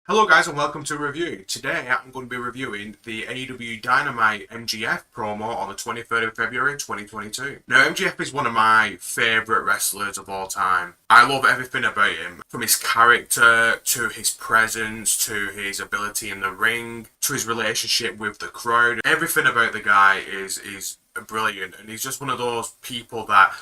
Hello guys and welcome to a review. Today I'm going to be reviewing the AEW Dynamite MGF promo on the 23rd of February 2022. Now MGF is one of my favourite wrestlers of all time. I love everything about him, from his character to his presence to his ability in the ring to his relationship with the crowd. Everything about the guy is brilliant, and he's just one of those people that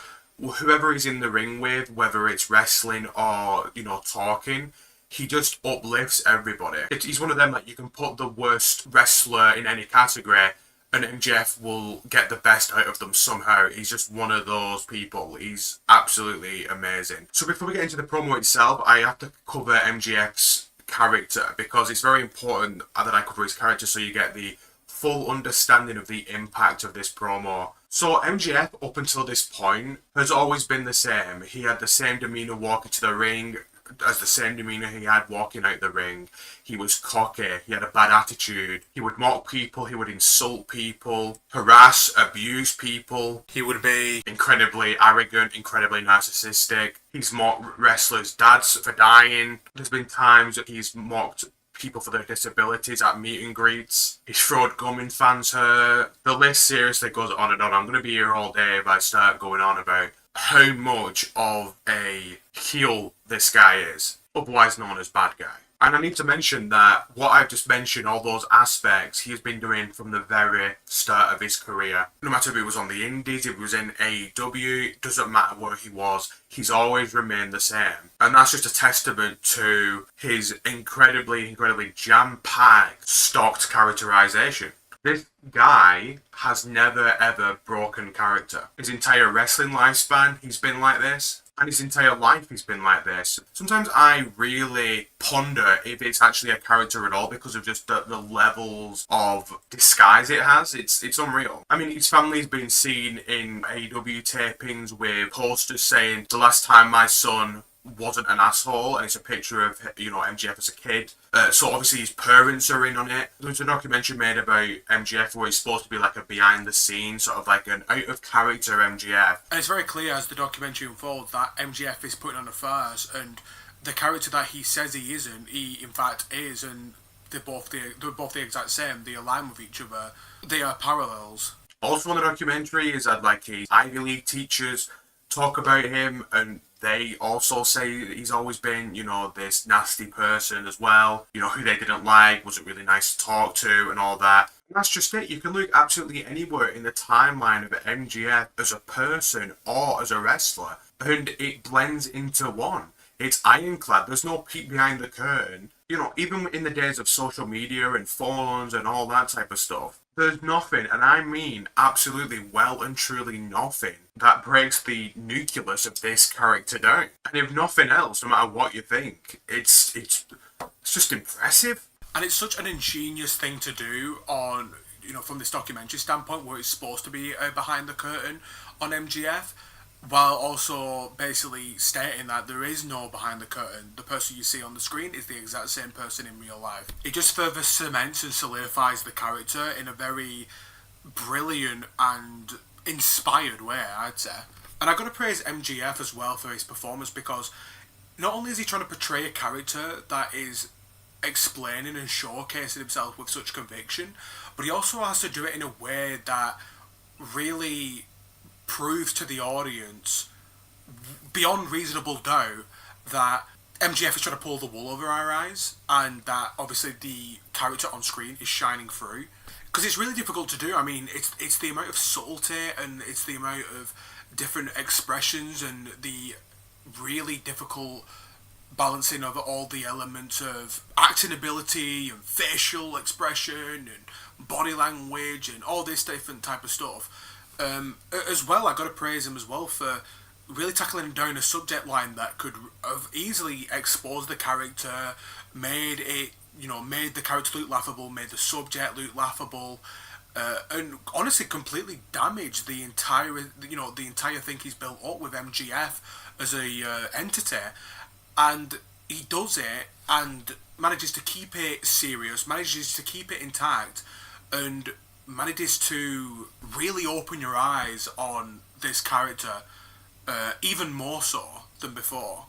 whoever he's in the ring with, whether it's wrestling or talking, he just uplifts everybody. He's one of them that you can put the worst wrestler in any category and MJF will get the best out of them somehow. He's just one of those people. He's absolutely amazing. So before we get into the promo itself, I have to cover MJF's character because it's very important that I cover his character so you get the full understanding of the impact of this promo. So MJF, up until this point, has always been the same. He had the same demeanour walking to the ring as the same demeanour he had walking out the ring. He was cocky, he had a bad attitude, he would mock people, he would insult people, harass, abuse people, he would be incredibly arrogant, incredibly narcissistic. He's mocked wrestlers' dads for dying. There's been times that he's mocked people for their disabilities at meet and greets. He's thrown gum in fans' hair. The list seriously goes on and on. I'm going to be here all day if I start going on about how much of a heel this guy is, otherwise known as bad guy. And I need to mention that what I've just mentioned, all those aspects, he's been doing from the very start of his career. No matter if he was on the indies, if he was in AEW, it doesn't matter where he was, he's always remained the same. And that's just a testament to his incredibly jam-packed, stocked characterization. This guy has never ever broken character. His entire wrestling lifespan, he's been like this. And his entire life he's been like this. Sometimes I really ponder if it's actually a character at all because of just the levels of disguise it has. It's unreal. I mean, his family's been seen in AEW tapings with posters saying, "The last time my son wasn't an asshole," and it's a picture of MJF as a kid. So obviously his parents are in on it. There's a documentary made about MJF where he's supposed to be like a behind the scenes, sort of like an out of character MJF. And it's very clear as the documentary unfolds that MJF is putting on a farce, and the character that he says he isn't, he in fact is, and they're both the exact same. They align with each other. They are parallels. Also on the documentary is that like his Ivy League teachers talk about him, and they also say that he's always been, this nasty person as well, who they didn't like, wasn't really nice to talk to and all that. And that's just it. You can look absolutely anywhere in the timeline of MJF as a person or as a wrestler, and it blends into one. It's ironclad. There's no peek behind the curtain. Even in the days of social media and phones and all that type of stuff, there's nothing, and I mean absolutely well and truly nothing, that breaks the nucleus of this character down. And if nothing else, no matter what you think, it's just impressive. And it's such an ingenious thing to do on, from this documentary standpoint, where it's supposed to be behind the curtain on MGF, while also basically stating that there is no behind the curtain. The person you see on the screen is the exact same person in real life. It just further cements and solidifies the character in a very brilliant and inspired way, I'd say. And I've got to praise MGF as well for his performance, because not only is he trying to portray a character that is explaining and showcasing himself with such conviction, but he also has to do it in a way that really proves to the audience beyond reasonable doubt that MJF is trying to pull the wool over our eyes, and that obviously the character on screen is shining through. Because it's really difficult to do. I mean, it's the amount of subtlety and it's the amount of different expressions and the really difficult balancing of all the elements of acting ability and facial expression and body language and all this different type of stuff. As well, I got to praise him as well for really tackling down a subject line that could have easily exposed the character, made the character look laughable, made the subject look laughable, and honestly completely damaged the entire thing he's built up with MGF as a entity. And he does it and manages to keep it serious, manages to keep it intact, and manages to really open your eyes on this character even more so than before.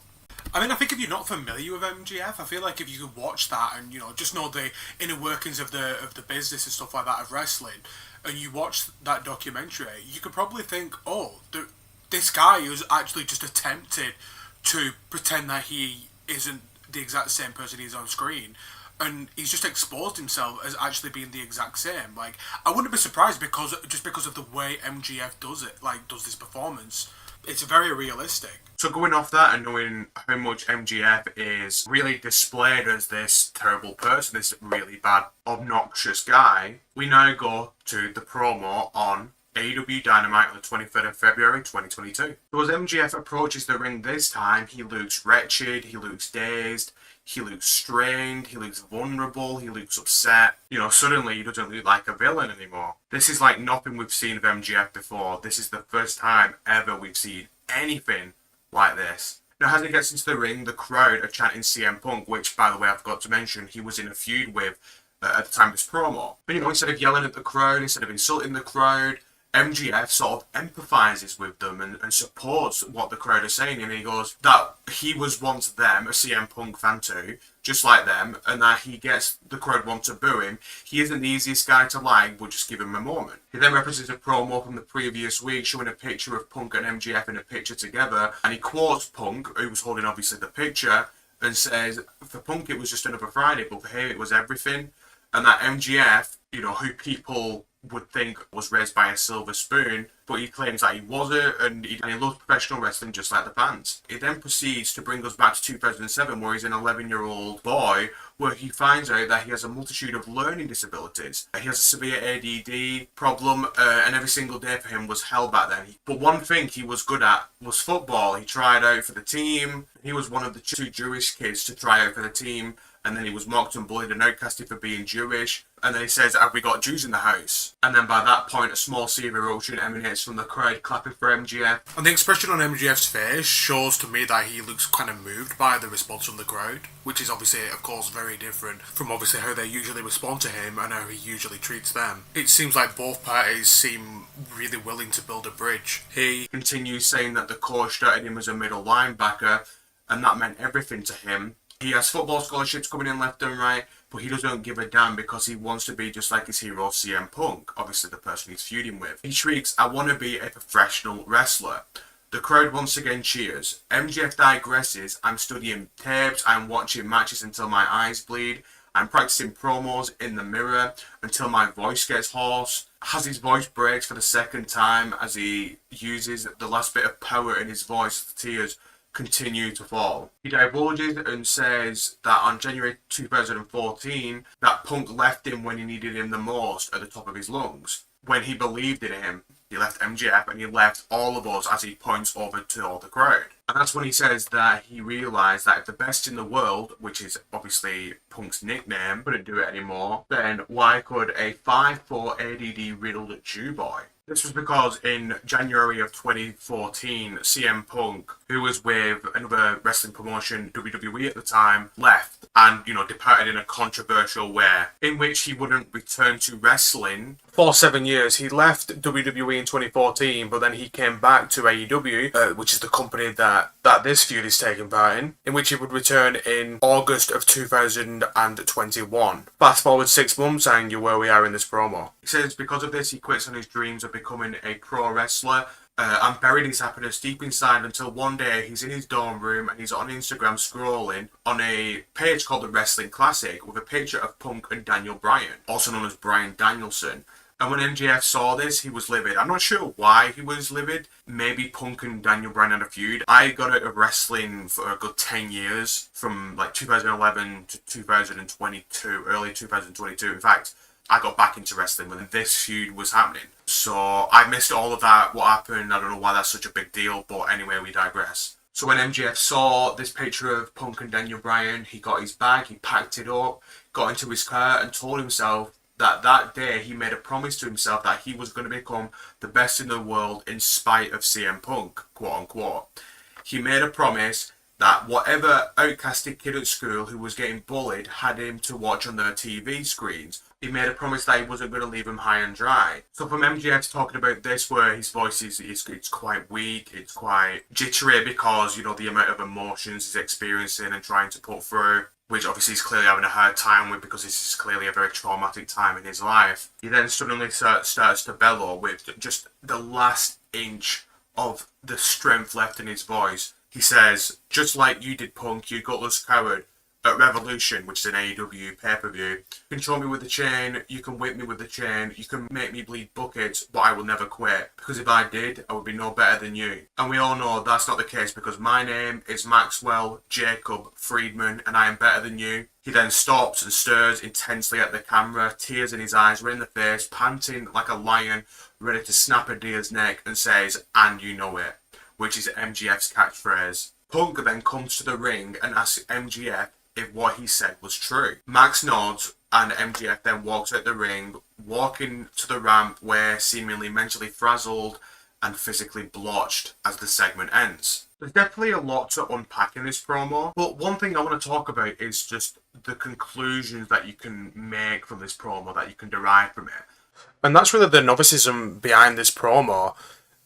I mean, I think if you're not familiar with MGF, I feel like if you could watch that and just know the inner workings of the business and stuff like that of wrestling, and you watch that documentary, you could probably think, oh, this guy who's actually just attempted to pretend that he isn't the exact same person he's on screen, and he's just exposed himself as actually being the exact same. Like, I wouldn't be surprised because of the way MGF does it, like does this performance. It's very realistic. So going off that and knowing how much MGF is really displayed as this terrible person, this really bad, obnoxious guy, we now go to the promo on AEW Dynamite on the 23rd of February 2022. So as MGF approaches the ring this time, he looks wretched, he looks dazed, he looks strained, he looks vulnerable, he looks upset. Suddenly he doesn't look like a villain anymore. This is like nothing we've seen of MGF before. This is the first time ever we've seen anything like this. Now, as he gets into the ring, the crowd are chanting CM Punk, which, by the way, I forgot to mention, he was in a feud with at the time of this promo. But, instead of yelling at the crowd, instead of insulting the crowd, MGF sort of empathizes with them and supports what the crowd are saying, and he goes that he was once them, a CM Punk fan too, just like them, and that he gets the crowd want to boo him. He isn't the easiest guy to like, but just give him a moment. He then references a promo from the previous week showing a picture of Punk and MGF in a picture together, and he quotes Punk, who was holding obviously the picture, and says, for Punk it was just another Friday, but for him it was everything. And that MGF, who people would think was raised by a silver spoon, but he claims that he wasn't, and he loves professional wrestling just like the fans. It then proceeds to bring us back to 2007, where he's an 11-year-old boy, where he finds out that he has a multitude of learning disabilities. He has a severe ADD problem, and every single day for him was hell back then. But one thing he was good at was football. He tried out for the team. He was one of the 2 Jewish kids to try out for the team, and then he was mocked and bullied and outcasted for being Jewish. And then he says, have we got Jews in the house? And then by that point, a small sea of erosion emanates from the crowd clapping for MGF. And the expression on MGF's face shows to me that he looks kind of moved by the response from the crowd, which is obviously, of course, very different from obviously how they usually respond to him and how he usually treats them. It seems like both parties seem really willing to build a bridge. He continues saying that the coach started him as a middle linebacker, and that meant everything to him. He has football scholarships coming in left and right, but he doesn't give a damn because he wants to be just like his hero CM Punk, obviously the person he's feuding with. He shrieks, I want to be a professional wrestler. The crowd once again cheers. MGF digresses, I'm studying tapes, I'm watching matches until my eyes bleed, I'm practicing promos in the mirror until my voice gets hoarse. As his voice breaks for the second time as he uses the last bit of power in his voice, the tears continue to fall. He divulges and says that on January 2014 that Punk left him when he needed him the most at the top of his lungs. When he believed in him, he left MGF and he left all of us as he points over to all the crowd. And that's when he says that he realised that if the best in the world, which is obviously Punk's nickname, couldn't do it anymore, then why could a 5'4" ADD riddled Jew boy? This was because in January of 2014, CM Punk, who was with another wrestling promotion, WWE at the time, left and, departed in a controversial way, in which he wouldn't return to wrestling for 7 years. He left WWE in 2014, but then he came back to AEW, which is the company that this feud is taking part in which he would return in August of 2021. Fast forward 6 months and you're where we are in this promo. He says because of this, he quits on his dreams of becoming a pro wrestler and buried his happiness deep inside until one day he's in his dorm room and he's on Instagram scrolling on a page called The Wrestling Classic with a picture of Punk and Daniel Bryan, also known as Bryan Danielson. And when MJF saw this, he was livid. I'm not sure why he was livid. Maybe Punk and Daniel Bryan had a feud. I got out of wrestling for a good 10 years, from like 2011 to 2022, early 2022. In fact, I got back into wrestling when this feud was happening. So I missed all of that, what happened. I don't know why that's such a big deal, but anyway, we digress. So when MJF saw this picture of Punk and Daniel Bryan, he got his bag, he packed it up, got into his car and told himself that day he made a promise to himself that he was going to become the best in the world in spite of CM Punk, quote unquote. He made a promise that whatever outcasted kid at school who was getting bullied had him to watch on their TV screens. He made a promise that he wasn't going to leave him high and dry. So from MJF talking about this, where his voice is it's quite weak, it's quite jittery because, you know, the amount of emotions he's experiencing and trying to put through, which obviously he's clearly having a hard time with because this is clearly a very traumatic time in his life. He then suddenly starts to bellow with just the last inch of the strength left in his voice. He says, "Just like you did, Punk, you gutless coward. At Revolution, which is an AEW pay-per-view, you can control me with the chain, you can whip me with the chain, you can make me bleed buckets, but I will never quit. Because if I did, I would be no better than you." And we all know that's not the case because my name is Maxwell Jacob Friedman and I am better than you. He then stops and stares intensely at the camera, tears in his eyes, red in the face, panting like a lion, ready to snap a deer's neck, and says, "And you know it," which is MGF's catchphrase. Punk then comes to the ring and asks MGF if what he said was true. Max nods and MGF then walks out the ring, walking to the ramp where seemingly mentally frazzled and physically blotched as the segment ends. There's definitely a lot to unpack in this promo, but one thing I want to talk about is just the conclusions that you can make from this promo, that you can derive from it. And that's really the novicism behind this promo.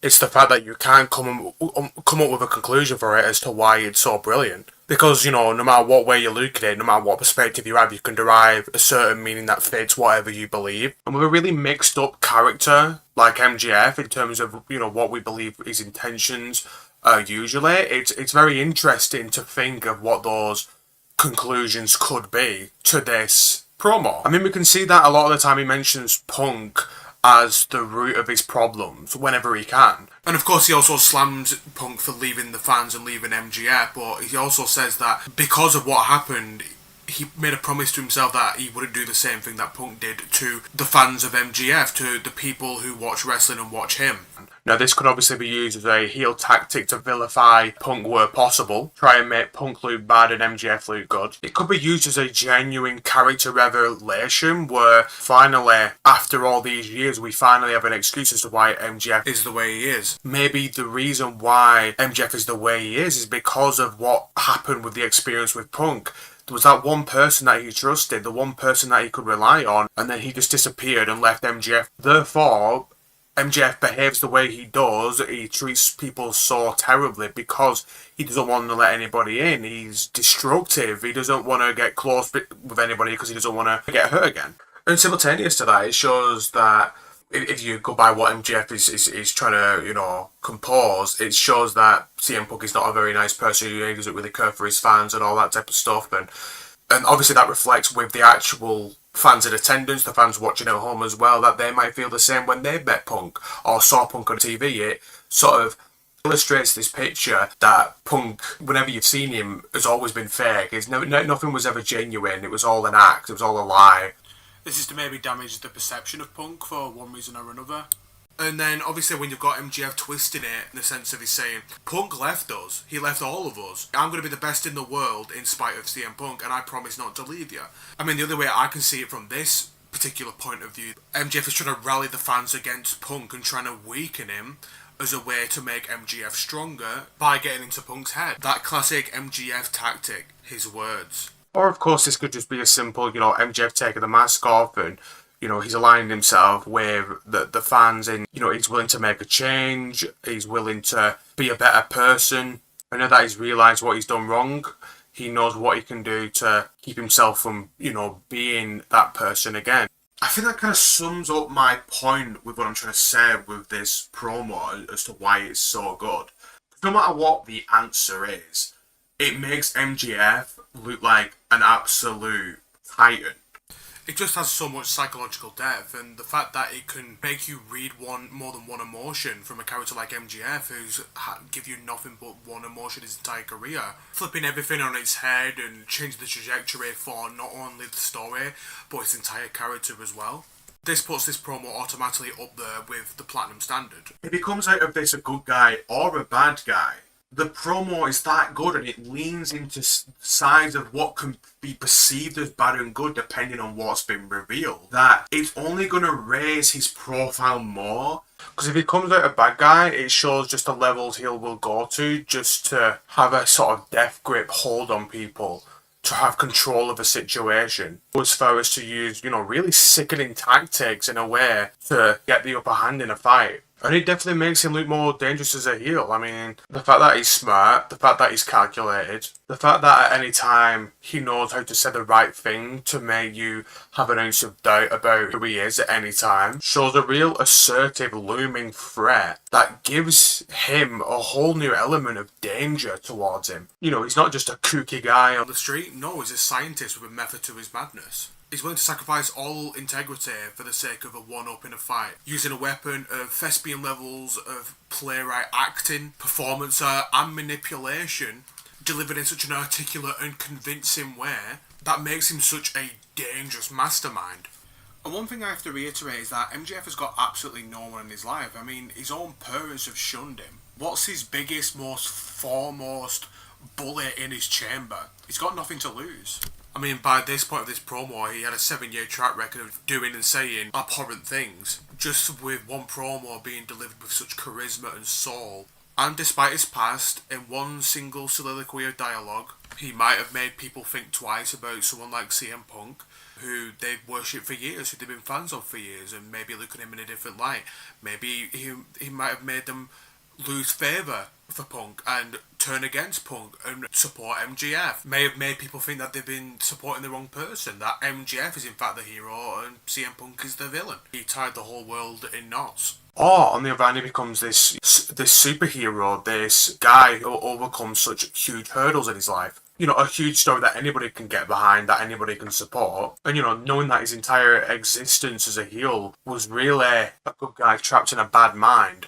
It's the fact that you can't come up with a conclusion for it as to why it's so brilliant. Because, you know, no matter what way you look at it, no matter what perspective you have, you can derive a certain meaning that fits whatever you believe. And with a really mixed up character like MGF in terms of, you know, what we believe his intentions are usually, it's very interesting to think of what those conclusions could be to this promo. I mean, we can see that a lot of the time he mentions Punk as the root of his problems whenever he can. And of course he also slams Punk for leaving the fans and leaving MGF, but he also says that because of what happened, he made a promise to himself that he wouldn't do the same thing that Punk did to the fans of MGF, to the people who watch wrestling and watch him. Now, this could obviously be used as a heel tactic to vilify Punk where possible, try and make Punk look bad and MGF look good. It could be used as a genuine character revelation where finally, after all these years, we finally have an excuse as to why MGF is the way he is. Maybe the reason why MGF is the way he is because of what happened with the experience with Punk. There was that one person that he trusted, the one person that he could rely on, and then he just disappeared and left MGF. Therefore, MJF behaves the way he does. He treats people so terribly because he doesn't want to let anybody in. He's destructive. He doesn't want to get close with anybody because he doesn't want to get hurt again. And simultaneous to that, it shows that if you go by what MJF is trying to, you know, compose, it shows that CM Punk is not a very nice person. He doesn't really care for his fans and all that type of stuff. And obviously that reflects with the actual fans in attendance, the fans watching at home as well, that they might feel the same when they've met Punk or saw Punk on TV. It sort of illustrates this picture that Punk, whenever you've seen him, has always been fake. Nothing was ever genuine. It was all an act. It was all a lie. This is to maybe damage the perception of Punk for one reason or another. And then, obviously, when you've got MJF twisting it in the sense of he's saying, Punk left us. He left all of us. I'm going to be the best in the world in spite of CM Punk, and I promise not to leave you. I mean, the other way I can see it from this particular point of view, MJF is trying to rally the fans against Punk and trying to weaken him as a way to make MJF stronger by getting into Punk's head. That classic MJF tactic, his words. Or, of course, this could just be a simple, you know, MJF taking the mask off and, you know, he's aligning himself with the fans and, you know, he's willing to make a change. He's willing to be a better person. I know that he's realised what he's done wrong. He knows what he can do to keep himself from, you know, being that person again. I think that kind of sums up my point with what I'm trying to say with this promo as to why it's so good. No matter what the answer is, it makes MJF look like an absolute titan. It just has so much psychological depth, and the fact that it can make you read more than one emotion from a character like MJF, who's give you nothing but one emotion his entire career, flipping everything on its head and changing the trajectory for not only the story but his entire character as well. This puts this promo automatically up there with the Platinum Standard. If he comes out of this a good guy or a bad guy, the promo is that good, and it leans into sides of what can be perceived as bad and good depending on what's been revealed, that it's only going to raise his profile more. Because if he comes out a bad guy, it shows just the levels he will go to just to have a sort of death grip hold on people, to have control of a situation, as far as to use, really sickening tactics in a way to get the upper hand in a fight. And it definitely makes him look more dangerous as a heel. I mean, the fact that he's smart, the fact that he's calculated, the fact that at any time he knows how to say the right thing to make you have an ounce of doubt about who he is at any time, shows a real assertive, looming threat that gives him a whole new element of danger towards him. He's not just a kooky guy on the street. No, he's a scientist with a method to his madness. He's willing to sacrifice all integrity for the sake of a one-up in a fight, using a weapon of thespian levels of playwright acting, performance art, and manipulation, delivered in such an articulate and convincing way that makes him such a dangerous mastermind. And one thing I have to reiterate is that MJF has got absolutely no one in his life. I mean, his own parents have shunned him. What's his biggest, most foremost bullet in his chamber? He's got nothing to lose. I mean, by this point of this promo, he had a 7-year track record of doing and saying abhorrent things, just with one promo being delivered with such charisma and soul. And despite his past, in one single soliloquy of dialogue, he might have made people think twice about someone like CM Punk, who they've worshipped for years, who they've been fans of for years, and maybe look at him in a different light. Maybe he might have made them lose favour for Punk and turn against Punk and support MJF. May have made people think that they've been supporting the wrong person, that MJF is in fact the hero and CM Punk is the villain. He tied the whole world in knots. Or, on the other hand, he becomes this superhero, this guy who overcomes such huge hurdles in his life. A huge story that anybody can get behind, that anybody can support. And, knowing that his entire existence as a heel was really a good guy trapped in a bad mind,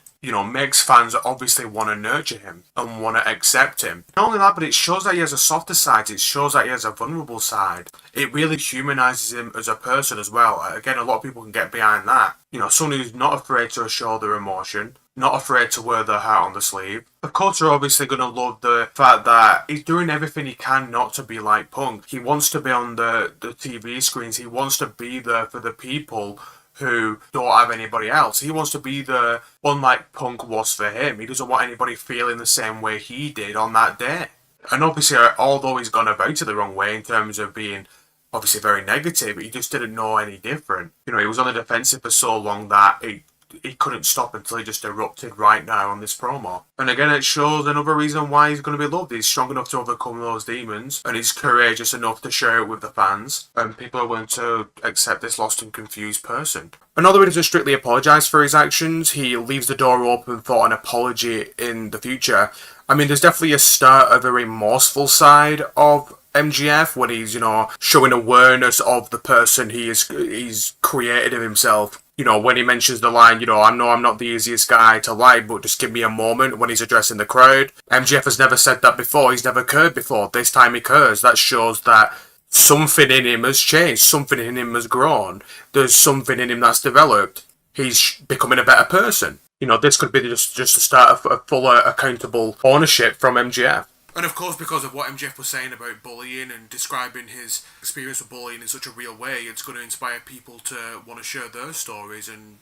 makes fans obviously want to nurture him and want to accept him. Not only that, but it shows that he has a softer side. It shows that he has a vulnerable side. It really humanises him as a person as well. Again, a lot of people can get behind that. Someone who's not afraid to show their emotion, not afraid to wear their heart on the sleeve. Of course, they're obviously going to love the fact that he's doing everything he can not to be like Punk. He wants to be on the TV screens. He wants to be there for the people who don't have anybody else. He wants to be the, unlike Punk was for him. He doesn't want anybody feeling the same way he did on that day. And obviously, although he's gone about it the wrong way in terms of being obviously very negative, he just didn't know any different. He was on the defensive for so long that he couldn't stop until he just erupted right now on this promo. And again, it shows another reason why he's going to be loved. He's strong enough to overcome those demons, and he's courageous enough to share it with the fans, and people are willing to accept this lost and confused person. And although he doesn't strictly apologise for his actions, he leaves the door open for an apology in the future. I mean, there's definitely a start of a remorseful side of MJF when he's, showing awareness of the person he's created of himself. When he mentions the line, I know I'm not the easiest guy to like, but just give me a moment, when he's addressing the crowd. MJF has never said that before. He's never curved before. This time he curves. That shows that something in him has changed. Something in him has grown. There's something in him that's developed. He's becoming a better person. This could be just the start of a fuller, accountable ownership from MJF. And of course, because of what MJF was saying about bullying and describing his experience of bullying in such a real way, it's going to inspire people to want to share their stories and,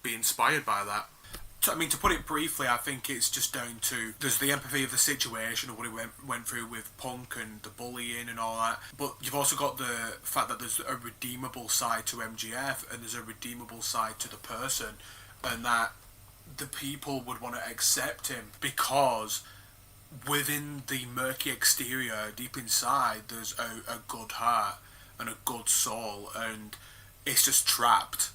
be inspired by that. To put it briefly, I think it's just down to, there's the empathy of the situation of what he went through with Punk and the bullying and all that, but you've also got the fact that there's a redeemable side to MJF and there's a redeemable side to the person, and that the people would want to accept him because within the murky exterior, deep inside, there's a good heart and a good soul, and it's just trapped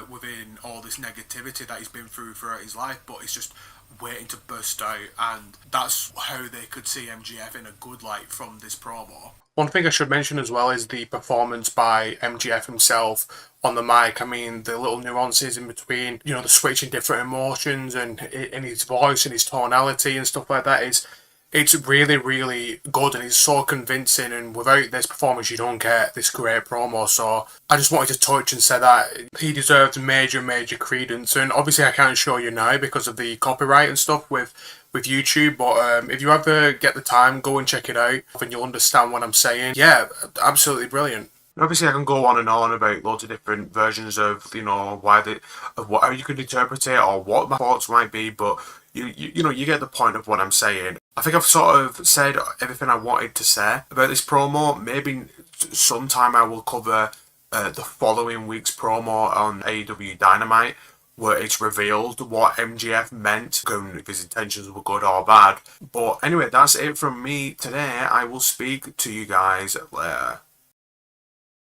within all this negativity that he's been through throughout his life, but it's just waiting to burst out, and that's how they could see MJF in a good light from this promo. One thing I should mention as well is the performance by MJF himself on the mic. I mean, the little nuances in between, the switching different emotions and in his voice and his tonality and stuff like that it's really, really good, and he's so convincing, and without this performance you don't get this great promo. So I just wanted to touch and say that he deserves major credence, and obviously I can't show you now because of the copyright and stuff with with YouTube, but if you ever get the time, go and check it out, and you'll understand what I'm saying. Yeah, absolutely brilliant. Obviously, I can go on and on about loads of different versions of, of what, how you could interpret it or what my thoughts might be, but you get the point of what I'm saying. I think I've sort of said everything I wanted to say about this promo. Maybe sometime I will cover the following week's promo on AEW Dynamite, where it's revealed what MGF meant, if his intentions were good or bad. But anyway, that's it from me today. I will speak to you guys later.